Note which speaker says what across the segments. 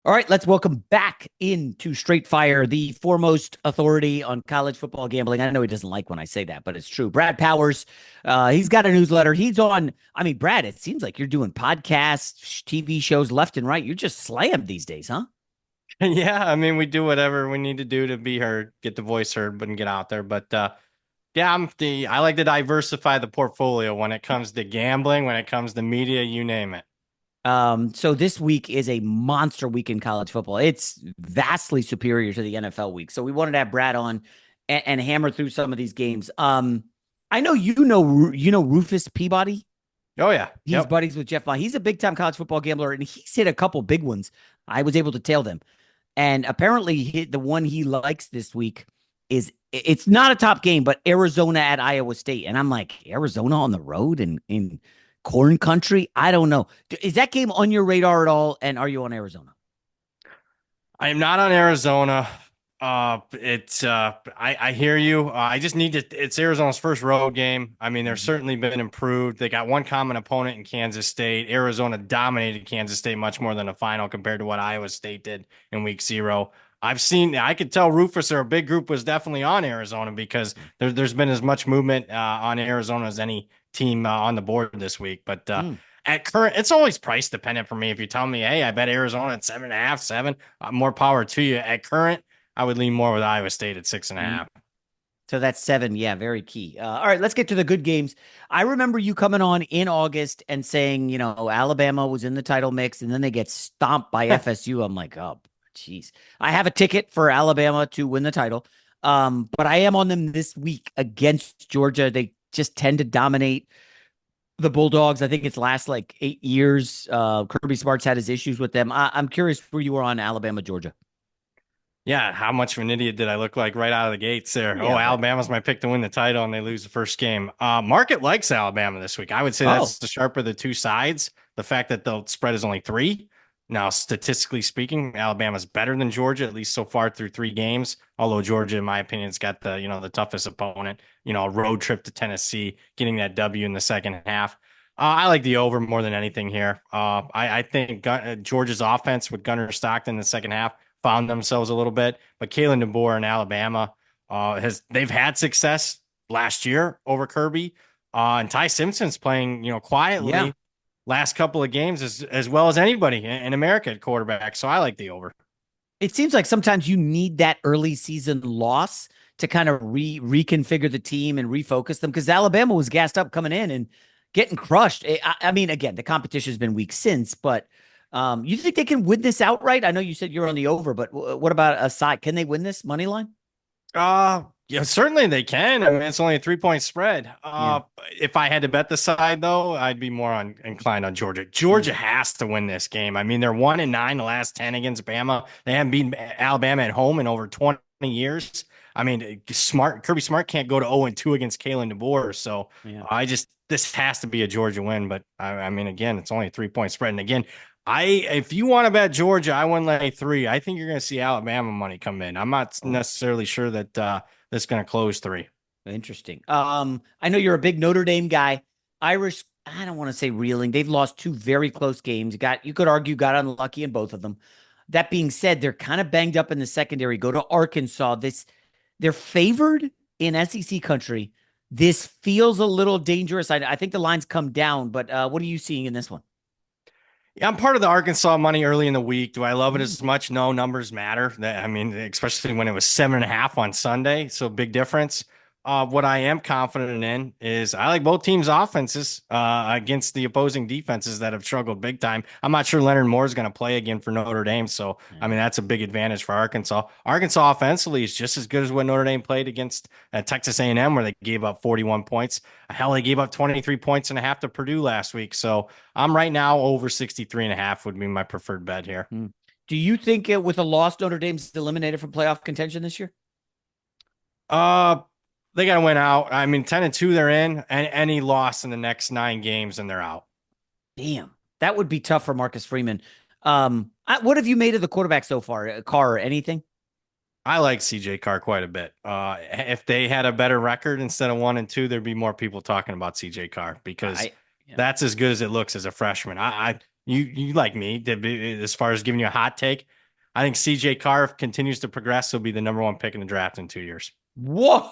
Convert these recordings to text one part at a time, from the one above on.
Speaker 1: All right, let's welcome back into Straight Fire, the foremost authority on college football gambling. I know he doesn't like when I say that, but it's true. Brad Powers, he's got a newsletter. He's on. I mean, Brad, it seems like you're doing podcasts, TV shows left and right. You're just slammed these days, huh?
Speaker 2: Yeah, I mean, we do whatever we need to do to be heard, get the voice heard, but and get out there. But yeah, I like to diversify the portfolio when it comes to gambling, when it comes to media, you name it.
Speaker 1: So this week is a monster week in college football. It's vastly superior to the NFL week. So we wanted to have Brad on and hammer through some of these games. I know you know Rufus Peabody.
Speaker 2: Oh yeah,
Speaker 1: He's
Speaker 2: yep.
Speaker 1: buddies with Jeff Bond. He's a big time college football gambler, and he's hit a couple big ones. I was able to tail them, and apparently the one he likes this week is it's not a top game, but Arizona at Iowa State, and I'm like Arizona on the road in corn country. I don't know. Is that game on your radar at all? And are you on Arizona?
Speaker 2: I am not on Arizona. It's I hear you. I just need to. It's Arizona's first road game. I mean, they've
Speaker 1: Mhm.
Speaker 2: certainly been improved. They got one common opponent in Kansas State. Arizona dominated Kansas State much more than the final compared to what Iowa State did in week zero. I could tell Rufus or a big group was definitely on Arizona because there's been as much movement on Arizona as any team on the board this week. But
Speaker 1: Mm.
Speaker 2: at current, it's always price dependent for me. If you tell me, hey, I bet Arizona at 7.5, seven, more power to you. At current, I would lean more with Iowa State at six and a
Speaker 1: Mm.
Speaker 2: half.
Speaker 1: So that's seven. Yeah, very key. All right, let's get to the good games. I remember you coming on in August and saying, Alabama was in the title mix, and then they get stomped by FSU. I'm like, oh, jeez. I have a ticket for Alabama to win the title, but I am on them this week against Georgia. They just tend to dominate the Bulldogs. I think it's last like 8 years. Kirby Smart's had his issues with them. I'm curious where you were on Alabama, Georgia.
Speaker 2: Yeah, how much of an idiot did I look like right out of the gates there? Oh,
Speaker 1: Yeah, but
Speaker 2: Alabama's my pick to win the title, and they lose the first game. Market likes Alabama this week. I would say
Speaker 1: oh,
Speaker 2: that's the sharper of the two sides. The fact that the spread is only three. Now, statistically speaking, Alabama's better than Georgia, at least so far through three games. Although Georgia, in my opinion, has got the toughest opponent. A road trip to Tennessee, getting that W in the second half. I like the over more than anything here. I think Georgia's offense with Gunnar Stockton in the second half found themselves a little bit. But Kalen DeBoer in Alabama they've had success last year over Kirby. And Ty Simpson's playing,
Speaker 1: yeah.
Speaker 2: quietly last couple of games as well as anybody in America at quarterback. So I like the over.
Speaker 1: It seems like sometimes you need that early season loss to kind of reconfigure the team and refocus them because Alabama was gassed up coming in and getting crushed. I mean, again, the competition has been weak since, but you think they can win this outright? I know you said you're on the over, but what about a side? Can they win this money line?
Speaker 2: Yeah, certainly they can. I mean, it's only a 3 point spread.
Speaker 1: Yeah.
Speaker 2: If I had to bet the side though, I'd be more inclined on Georgia. Georgia
Speaker 1: Mm.
Speaker 2: has to win this game. I mean, they're 1-9 the last 10 against Bama. They haven't beaten Alabama at home in over 20 years. I mean, Kirby Smart can't go to 0-2 against Kalen DeBoer. So
Speaker 1: Yeah.
Speaker 2: this has to be a Georgia win. But I mean, again, it's only a 3 point spread. And again, if you want to bet Georgia, I wouldn't lay three. I think you're going to see Alabama money come in. I'm not
Speaker 1: Oh,
Speaker 2: necessarily sure that that's going to close three.
Speaker 1: interesting. I know you're a big Notre Dame guy. Irish, I don't want to say reeling. They've lost two very close games. You could argue got unlucky in both of them. That being said, they're kind of banged up in the secondary. Go to Arkansas. They're favored in SEC country. This feels a little dangerous. I think the lines come down, but what are you seeing in this one?
Speaker 2: Yeah, I'm part of the Arkansas money early in the week. Do I love it
Speaker 1: Mm.
Speaker 2: as much? No, numbers matter. I mean, especially when it was 7.5 on Sunday. So big difference. What I am confident in is I like both teams' offenses against the opposing defenses that have struggled big time. I'm not sure Leonard Moore is going to play again for Notre Dame. So, I
Speaker 1: Yeah.
Speaker 2: mean, that's a big advantage for Arkansas. Arkansas offensively is just as good as what Notre Dame played against Texas A&M, where they gave up 41 points. Hell, they gave up 23 points and a half to Purdue last week. So, I'm right now over 63.5 would be my preferred bet here.
Speaker 1: Mm. Do you think with a loss, Notre Dame's eliminated from playoff contention this year?
Speaker 2: Uh, they got to win out. I mean, 10-2, they're in, and any loss in the next 9 games, and they're out.
Speaker 1: Damn, that would be tough for Marcus Freeman. What have you made of the quarterback so far? Carr or anything?
Speaker 2: I like CJ Carr quite a bit. If they had a better record instead of 1-2, there'd be more people talking about CJ Carr because
Speaker 1: I yeah.
Speaker 2: that's as good as it looks as a freshman. you like me as far as giving you a hot take. I think CJ Carr continues to progress. He'll be the number one pick in the draft in 2 years.
Speaker 1: Whoa,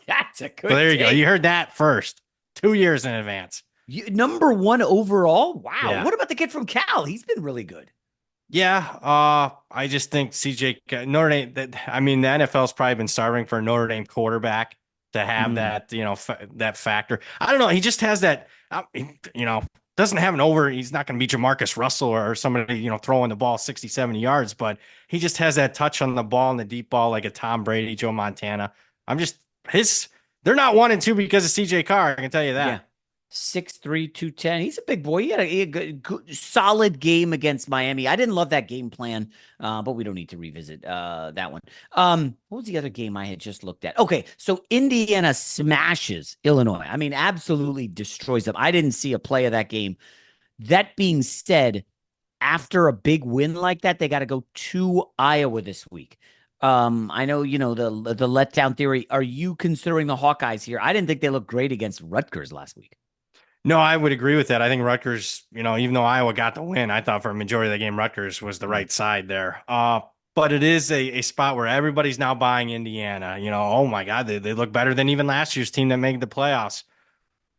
Speaker 1: that's a
Speaker 2: So
Speaker 1: good
Speaker 2: there you go. You
Speaker 1: take.
Speaker 2: heard that first. 2 years in advance.
Speaker 1: Number one overall. Wow.
Speaker 2: Yeah.
Speaker 1: What about the kid from Cal? He's been really good.
Speaker 2: Yeah, I just think CJ Notre Dame. I mean, the NFL's probably been starving for a Notre Dame quarterback to have
Speaker 1: Mm.
Speaker 2: that, that factor. I don't know. He just has that. Doesn't have an over. He's not going to be Jamarcus Russell or somebody, throwing the ball 60, 70 yards, but he just has that touch on the ball and the deep ball like a Tom Brady, Joe Montana. I'm just his. They're not 1 and 2 because of CJ Carr. I can tell you
Speaker 1: Yeah.
Speaker 2: that.
Speaker 1: 6'3", 210. He's a big boy. He had a good, solid game against Miami. I didn't love that game plan, but we don't need to revisit that one. What was the other game I had just looked at? Okay, so Indiana smashes Illinois. I mean, absolutely destroys them. I didn't see a play of that game. That being said, after a big win like that, they got to go to Iowa this week. I know the letdown theory. Are you considering the Hawkeyes here? I didn't think they looked great against Rutgers last week.
Speaker 2: No, I would agree with that. I think Rutgers, even though Iowa got the win, I thought for a majority of the game, Rutgers was the right side there. But it is a spot where everybody's now buying Indiana. Oh my God, they look better than even last year's team that made the playoffs.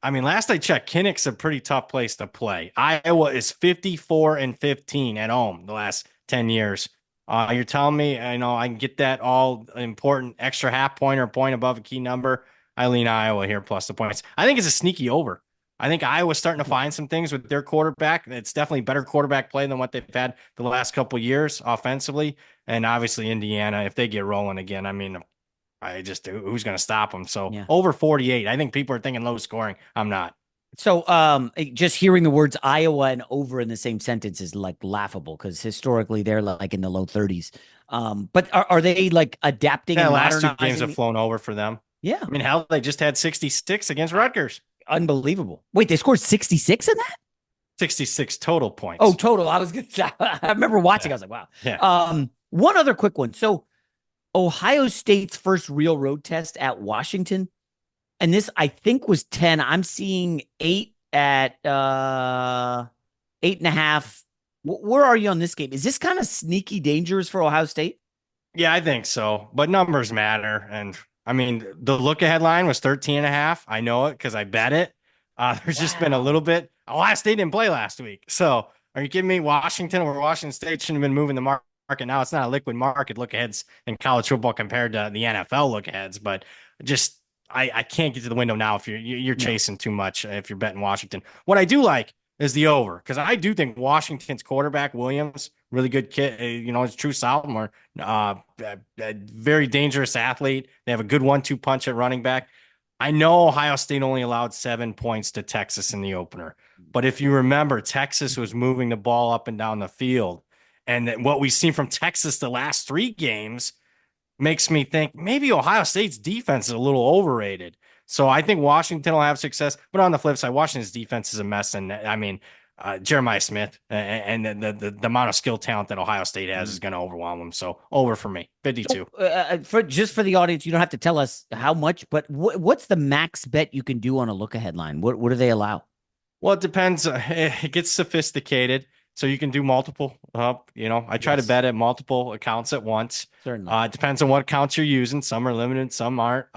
Speaker 2: I mean, last I checked, Kinnick's a pretty tough place to play. Iowa is 54-15 at home the last 10 years. You're telling me, I can get that all important extra half point or point above a key number. I lean Iowa here plus the points. I think it's a sneaky over. I think Iowa's starting to find some things with their quarterback. It's definitely better quarterback play than what they've had the last couple of years offensively. And obviously Indiana, if they get rolling again, I mean, who's going to stop them? So
Speaker 1: Yeah.
Speaker 2: over 48. I think people are thinking low scoring. I'm not.
Speaker 1: So, just hearing the words Iowa and over in the same sentence is like laughable because historically they're like in the low 30s. But are they like adapting
Speaker 2: Yeah,
Speaker 1: and
Speaker 2: last two games
Speaker 1: modernizing
Speaker 2: have flown over for them.
Speaker 1: Yeah,
Speaker 2: I mean, hell, they just had 66 against Rutgers.
Speaker 1: unbelievable. Wait, they scored 66 in that?
Speaker 2: 66 total
Speaker 1: Oh,
Speaker 2: points.
Speaker 1: total. I was gonna. I remember watching.
Speaker 2: Yeah.
Speaker 1: I was like, wow.
Speaker 2: Yeah.
Speaker 1: One other quick one. So, Ohio State's first real road test at Washington, and this I think was 10. I'm seeing 8 at 8.5. Where are you on this game? Is this kind of sneaky dangerous for Ohio State?
Speaker 2: Yeah, I think so. But numbers matter. And I mean, the look ahead line was 13.5. I know it because I bet it. There's just been a little
Speaker 1: Wow.
Speaker 2: bit. Ohio State didn't play last week. So are you kidding me? Washington or Washington State shouldn't have been moving the market. Now it's not a liquid market look aheads in college football compared to the NFL look aheads. But just I can't get to the window now if you're
Speaker 1: No.
Speaker 2: chasing too much if you're betting Washington. What I do like is the over because I do think Washington's quarterback Williams, really good kid, is true sophomore, a very dangerous athlete. They have a good 1-2 punch at running back. I know Ohio State only allowed 7 points to Texas in the opener, but if you remember, Texas was moving the ball up and down the field, and what we've seen from Texas the last 3 games makes me think maybe Ohio State's defense is a little overrated. So I think Washington will have success. But on the flip side, Washington's defense is a mess. And I mean, Jeremiah Smith and the amount of skill talent that Ohio State has is going to overwhelm them. So over for me, 52.
Speaker 1: So, for the audience, you don't have to tell us how much, but what's the max bet you can do on a look ahead line? What do they allow?
Speaker 2: Well, it depends. It gets sophisticated. So you can do multiple. I try to
Speaker 1: Yes,
Speaker 2: bet at multiple accounts at once.
Speaker 1: certainly.
Speaker 2: It depends on what accounts you're using. Some are limited, some aren't.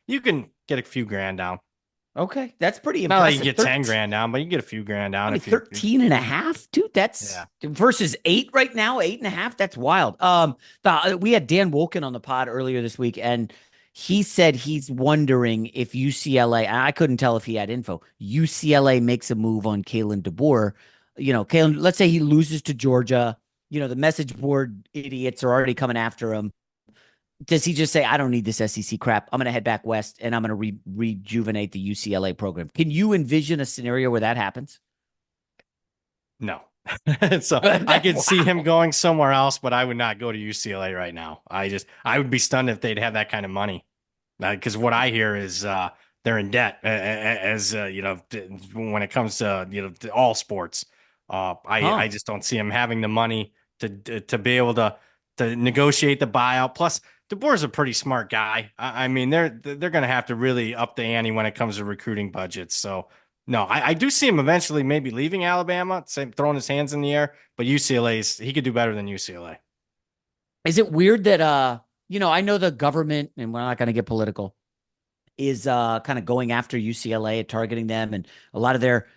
Speaker 2: You can get a few grand down.
Speaker 1: Okay, that's pretty
Speaker 2: Not like you
Speaker 1: impressive.
Speaker 2: get 10 grand down, but you can get a few grand down
Speaker 1: Only
Speaker 2: if you
Speaker 1: 13 and a half, dude. That's
Speaker 2: yeah.
Speaker 1: versus 8 right now, 8.5. That's wild. We had Dan Wolken on the pod earlier this week, and he said he's wondering if UCLA, and I couldn't tell if he had info. UCLA makes a move on Kalen DeBoer. Kalen, let's say he loses to Georgia. The message board idiots are already coming after him. Does he just say, I don't need this SEC crap. I'm going to head back west and I'm going to rejuvenate the UCLA program? Can you envision a scenario where that happens?
Speaker 2: No. So I could see him
Speaker 1: Wow.
Speaker 2: going somewhere else, but I would not go to UCLA right now. I would be stunned if they'd have that kind of money. Because what I hear is they're in debt as when it comes to to all sports. I
Speaker 1: Huh.
Speaker 2: just don't see him having the money to be able to negotiate the buyout. Plus, DeBoer's a pretty smart guy. I mean, they're going to have to really up the ante when it comes to recruiting budgets. So No, I do see him eventually maybe leaving Alabama, same throwing his hands in the air, but he could do better than UCLA.
Speaker 1: Is it weird that I know the government, and we're not going to get political, is kind of going after UCLA, targeting them, and a lot of their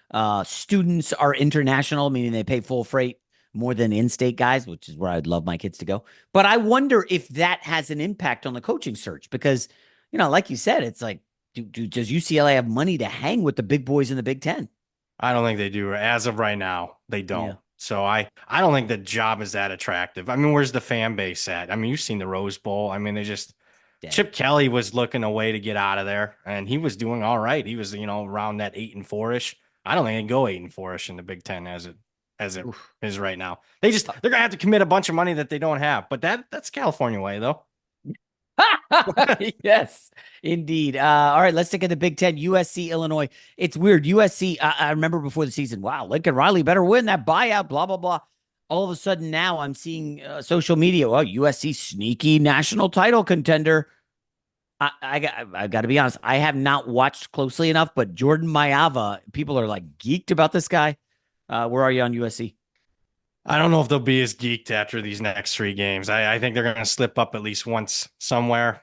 Speaker 1: students are international, meaning they pay full freight more than in-state guys, which is where I'd love my kids to go. But I wonder if that has an impact on the coaching search because, like you said, it's like, does UCLA have money to hang with the big boys in the Big Ten?
Speaker 2: I don't think they do. As of right now, they
Speaker 1: Yeah,
Speaker 2: don't. So I don't think the job is that attractive. I mean, where's the fan base at? I mean, you've seen the Rose Bowl. I mean, they just
Speaker 1: dead.
Speaker 2: Chip Kelly was looking a way to get out of there, and he was doing all right. He was, around that 8-4 ish. I don't think they can go 8-4 ish in the Big Ten as it
Speaker 1: Oof.
Speaker 2: is right now. They're gonna have to commit a bunch of money that they don't have. But that's California way though.
Speaker 1: Yes, indeed. All right, let's take at the Big Ten. USC, Illinois. It's weird. USC. I remember before the season. Wow, Lincoln Riley better win that buyout. Blah blah blah. All of a sudden now I'm seeing social media. Well, USC sneaky national title contender. I got to be honest. I have not watched closely enough, but Jordan Mailata, people are like geeked about this guy. Where are you on USC?
Speaker 2: I don't know if they'll be as geeked after these next three games. I think they're gonna slip up at least once somewhere.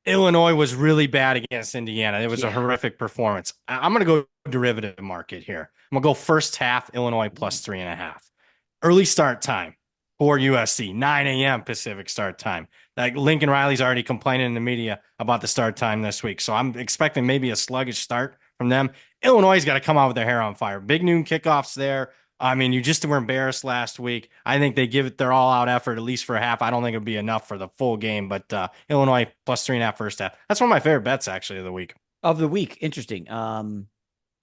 Speaker 2: Illinois was really bad against Indiana. It was a
Speaker 1: Yeah.
Speaker 2: horrific performance. I'm going to go derivative market here. I'm going to go first half Illinois plus 3.5. Early start time for USC, 9 a.m. Pacific start time. Like Lincoln Riley's already complaining in the media about the start time this week. So I'm expecting maybe a sluggish start from them. Illinois got to come out with their hair on fire. Big noon kickoffs there. I mean, you just were embarrassed last week. I think they give it their all out effort, at least for a half. I don't think it'll be enough for the full game, but Illinois plus 3.5 first half. That's one of my favorite bets actually of the week.
Speaker 1: Of the week. Interesting.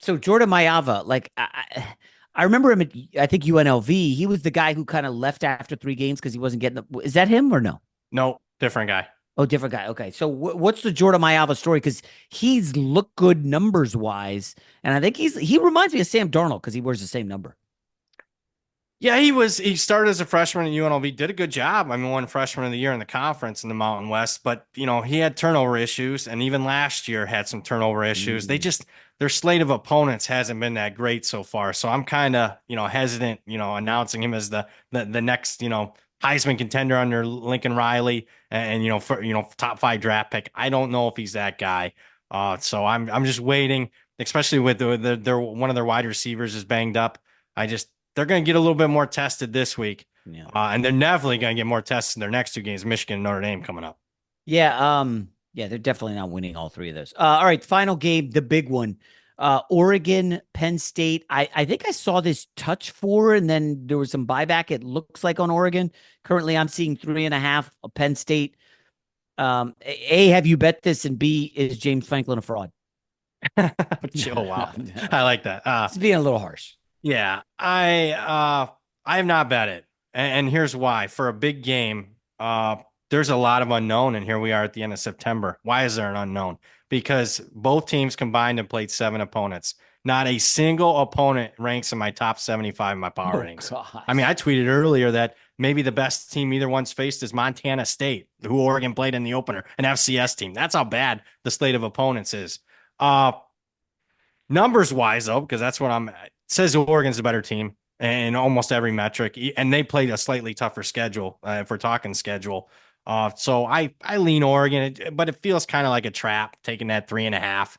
Speaker 1: So Jordan Mailata, like I remember him at I think UNLV. He was the guy who kind of left after 3 games because he wasn't getting the. Is that him or no?
Speaker 2: No, different guy.
Speaker 1: Oh, different guy. Okay, so what's the Jordan Mailata story? Because he's looked good numbers wise, and I think he reminds me of Sam Darnold because he wears the same number.
Speaker 2: Yeah, he started as a freshman at UNLV, did a good job. I mean, won freshman of the year in the conference in the Mountain West, but he had turnover issues, and even last year had some turnover issues.
Speaker 1: Mm,
Speaker 2: Their slate of opponents hasn't been that great so far. So I'm kind of, hesitant, announcing him as the next, Heisman contender under Lincoln Riley and for top 5 draft pick. I don't know if he's that guy. So I'm just waiting, especially with their one of their wide receivers is banged up. They're going to get a little bit more tested this week.
Speaker 1: yeah.
Speaker 2: And they're definitely going to get more tested in their next 2 games, Michigan and Notre Dame coming up.
Speaker 1: Yeah, yeah, they're definitely not winning all 3 of those. All right, final game, the big one. Oregon, Penn State. I think I saw this touch 4, and then there was some buyback. It looks like on Oregon. Currently, I'm seeing 3.5 of Penn State. A, have you bet this? And B, is James Franklin a fraud?
Speaker 2: Oh, wow. I like that.
Speaker 1: It's being a little harsh.
Speaker 2: Yeah, I have not bet it. And here's why. For a big game, there's a lot of unknown, and here we are at the end of September. Why is there an unknown? Because both teams combined and played 7 opponents. Not a single opponent ranks in my top 75 in my power
Speaker 1: Oh
Speaker 2: ratings.
Speaker 1: gosh.
Speaker 2: I mean, I tweeted earlier that maybe the best team either one's faced is Montana State, who Oregon played in the opener, an FCS team. That's how bad the slate of opponents is. Numbers wise, though, because that's what it says Oregon's a better team in almost every metric, and they played a slightly tougher schedule if we're talking schedule. So I lean Oregon, but it feels kind of like a trap taking that 3.5.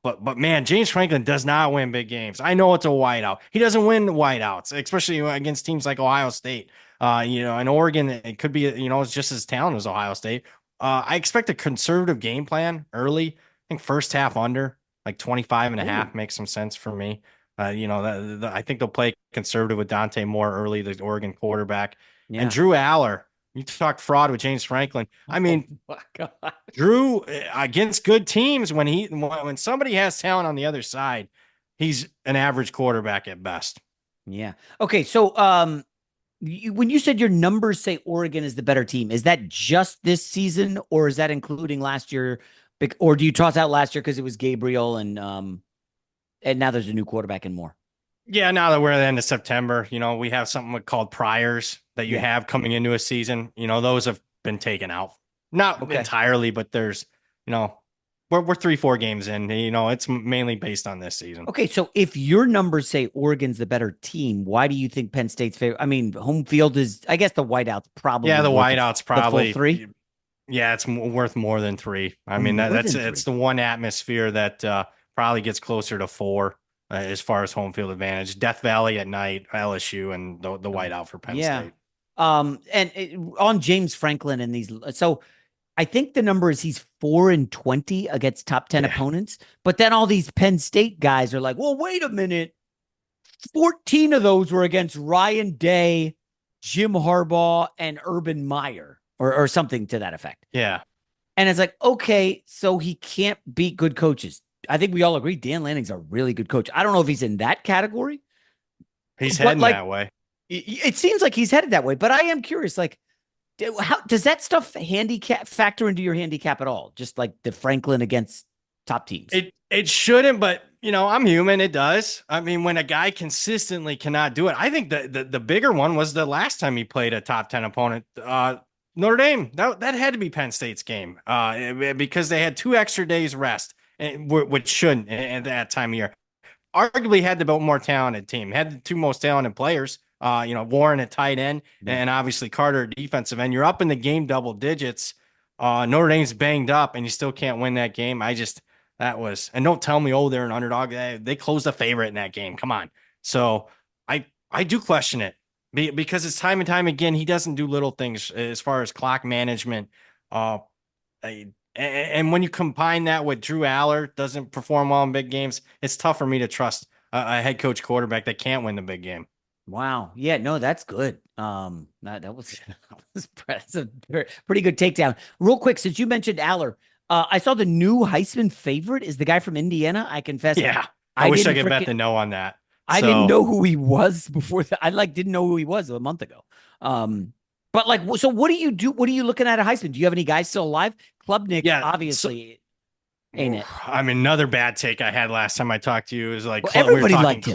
Speaker 2: But man, James Franklin does not win big games. I know it's a whiteout. He doesn't win whiteouts, especially against teams like Ohio State. And Oregon, it could be, it's just as talented as Ohio State. I expect a conservative game plan early. I think first half under, like 25.5
Speaker 1: Ooh.
Speaker 2: makes some sense for me. I think they'll play conservative with Dante Moore early, the Oregon quarterback, and
Speaker 1: Yeah.
Speaker 2: Drew Aller. You talked fraud with James Franklin. I mean,
Speaker 1: Oh my God.
Speaker 2: Drew against good teams when somebody has talent on the other side, he's an average quarterback at best.
Speaker 1: Yeah. Okay. So, when you said your numbers say Oregon is the better team, is that just this season, or is that including last year? Or do you toss out last year because it was Gabriel and now there's a new quarterback and more?
Speaker 2: Yeah, now that we're at the end of September, we have something called priors that you
Speaker 1: Yeah.
Speaker 2: have coming into a season. Those have been taken out. Not
Speaker 1: Okay.
Speaker 2: entirely, but there's, we're we're 3-4 games in. It's mainly based on this season.
Speaker 1: Okay, so if your numbers say Oregon's the better team, why do you think Penn State's favorite? I mean, home field is, I guess the whiteout's
Speaker 2: Yeah,
Speaker 1: probably
Speaker 2: the
Speaker 1: worth
Speaker 2: whiteout's
Speaker 1: the full
Speaker 2: probably,
Speaker 1: three
Speaker 2: yeah, it's worth more than 3. I mean,
Speaker 1: more
Speaker 2: that's
Speaker 1: than
Speaker 2: it's
Speaker 1: three.
Speaker 2: the one atmosphere that probably gets closer to 4 as far as home field advantage. Death Valley at night, LSU, and the
Speaker 1: Oh,
Speaker 2: whiteout for Penn
Speaker 1: yeah.
Speaker 2: State.
Speaker 1: On James Franklin and these, so I think the number is he's 4-20 against top 10
Speaker 2: Yeah,
Speaker 1: opponents. But then all these Penn State guys are like, well, wait a minute. 14 of those were against Ryan Day, Jim Harbaugh, and Urban Meyer, or something to that effect.
Speaker 2: yeah,
Speaker 1: And it's like, okay, so he can't beat good coaches. I think we all agree Dan Lanning's a really good coach. I don't know if he's in that category,
Speaker 2: he's
Speaker 1: but
Speaker 2: heading
Speaker 1: like
Speaker 2: that way.
Speaker 1: it seems like he's headed that way. But I am curious, like, how does that stuff handicap factor into your handicap at all? Just like the Franklin against top teams.
Speaker 2: It shouldn't, but I'm human. It does. I mean, when a guy consistently cannot do it, I think the bigger one was the last time he played a top 10 opponent. Notre Dame. That had to be Penn State's game. Because they had 2 extra days rest, which shouldn't at that time of year. Arguably had the more talented team, had the 2 most talented players. Warren at tight end,
Speaker 1: Yeah.
Speaker 2: and obviously Carter at defensive end. You're up in the game double digits. Notre Dame's banged up, and you still can't win that game. That was, and don't tell me, oh, they're an underdog. They closed a favorite in that game. Come on. So I do question it because it's time and time again. He doesn't do little things as far as clock management. Uh, and when you combine that with Drew Aller doesn't perform well in big games, it's tough for me to trust a head coach quarterback that can't win the big game.
Speaker 1: Wow. Yeah, no, that's good. That was that's a pretty good takedown. Real quick, since you mentioned Aller, I saw the new Heisman favorite is the guy from Indiana. I confess,
Speaker 2: Yeah, I
Speaker 1: I
Speaker 2: wish I
Speaker 1: didn't
Speaker 2: could bet
Speaker 1: freaking
Speaker 2: the no on that.
Speaker 1: I didn't
Speaker 2: So
Speaker 1: know who he was before that. I like didn't know who he was a month ago. But like, so what do you do? What are you looking at Heisman? Do you have any guys still alive? Klubnik,
Speaker 2: yeah, so
Speaker 1: obviously, ain't it?
Speaker 2: I mean, another bad take I had last time I talked to you is like
Speaker 1: Well,
Speaker 2: we were
Speaker 1: everybody
Speaker 2: talking
Speaker 1: liked him.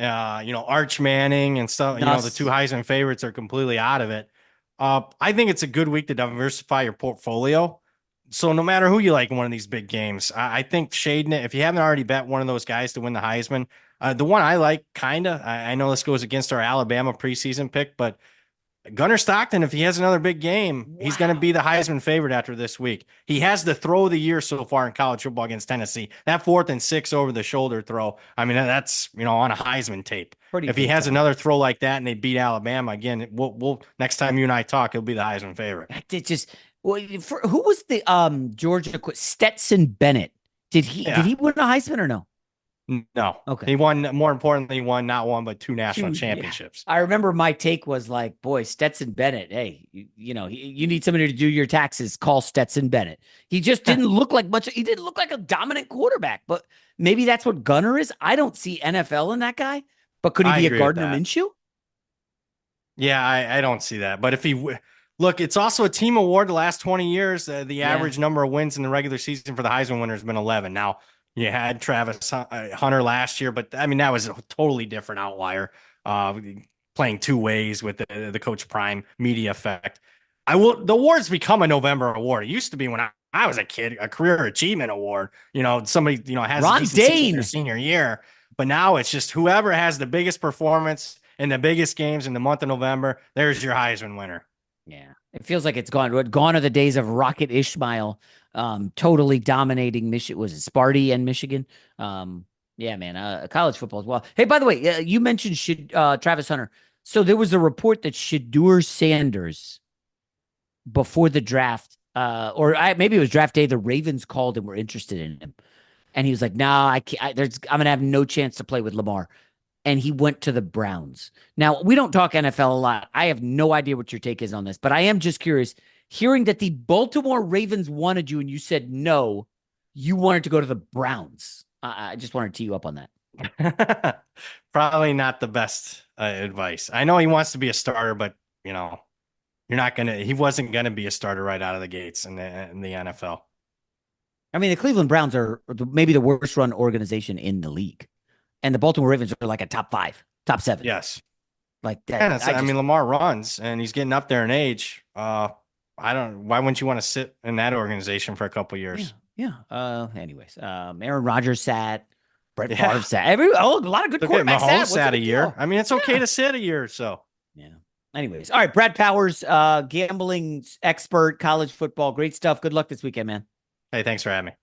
Speaker 2: Klubnik, Arch Manning and stuff. The two
Speaker 1: Nuss.
Speaker 2: Heisman favorites are completely out of it. I think it's a good week to diversify your portfolio. So no matter who you like in one of these big games, I think shading it. If you haven't already bet one of those guys to win the Heisman, the one I like, kinda. I know this goes against our Alabama preseason pick, but Gunnar Stockton, if he has another big game, he's going to
Speaker 1: Wow.
Speaker 2: be the Heisman favorite after this week. He has the throw of the year so far in college football against Tennessee. That 4th and 6 over the shoulder throw. I mean, that's on a Heisman tape.
Speaker 1: Pretty
Speaker 2: If he
Speaker 1: big
Speaker 2: has
Speaker 1: time.
Speaker 2: another throw like that and they beat Alabama again, we'll next time you and I talk, he'll be the Heisman favorite.
Speaker 1: It just who was the Georgia Stetson Bennett? Did
Speaker 2: Yeah,
Speaker 1: he win a Heisman or no?
Speaker 2: no,
Speaker 1: Okay.
Speaker 2: he won. More importantly, he won not one but 2 national
Speaker 1: Yeah.
Speaker 2: championships.
Speaker 1: I remember my take was like, boy, Stetson Bennett. Hey, you need somebody to do your taxes. Call Stetson Bennett. He just didn't look like much. He didn't look like a dominant quarterback, but maybe that's what Gunner is. I don't see NFL in that guy, but could he
Speaker 2: I
Speaker 1: be a
Speaker 2: agree with
Speaker 1: Gardner
Speaker 2: that.
Speaker 1: Minshew?
Speaker 2: Yeah, I don't see that. But if look, it's also a team award. The last 20 years, the
Speaker 1: Yeah.
Speaker 2: average number of wins in the regular season for the Heisman winner has been 11. Now, you had Travis Hunter last year, but I mean, that was a totally different outlier, uh, playing 2 ways with the Coach Prime media effect. The award's become a November award. It used to be when I was a kid, a career achievement award. Somebody, has a
Speaker 1: Ron
Speaker 2: decent season their
Speaker 1: Dane.
Speaker 2: senior year. But now it's just whoever has the biggest performance in the biggest games in the month of November, there's your Heisman winner.
Speaker 1: Yeah. It feels like it's gone. Gone are the days of Rocket Ishmael totally dominating Michigan. Was it Sparty and Michigan? Yeah, man. College football as well. Hey, by the way, you mentioned Travis Hunter. So there was a report that Shadur Sanders before the draft, maybe it was draft day, the Ravens called and were interested in him. And he was like, "No, I can't. I'm gonna have no chance to play with Lamar." And he went to the Browns. Now, we don't talk NFL a lot. I have no idea what your take is on this, but I am just curious. Hearing that the Baltimore Ravens wanted you and you said no, you wanted to go to the Browns. I just wanted to tee you up on that.
Speaker 2: Probably not the best advice. I know he wants to be a starter, but he wasn't gonna be a starter right out of the gates in the NFL.
Speaker 1: I mean, the Cleveland Browns are maybe the worst run organization in the league, and the Baltimore Ravens are like a top 5, top 7,
Speaker 2: Yes.
Speaker 1: like that.
Speaker 2: Yeah, I mean, Lamar runs and he's getting up there in age. I don't. Why wouldn't you want to sit in that organization for a couple
Speaker 1: Yeah.
Speaker 2: years?
Speaker 1: Yeah. Anyways, Aaron Rodgers sat. Brett
Speaker 2: Yeah.
Speaker 1: Favre sat. A lot of good
Speaker 2: Okay,
Speaker 1: quarterbacks
Speaker 2: Mahomes
Speaker 1: sat. What's the
Speaker 2: sat a
Speaker 1: big
Speaker 2: year.
Speaker 1: deal?
Speaker 2: I mean, it's okay
Speaker 1: Yeah.
Speaker 2: to sit a year or so.
Speaker 1: Yeah. Anyways, all right. Brad Powers, gambling expert, college football, great stuff. Good luck this weekend, man.
Speaker 2: Hey, thanks for having me.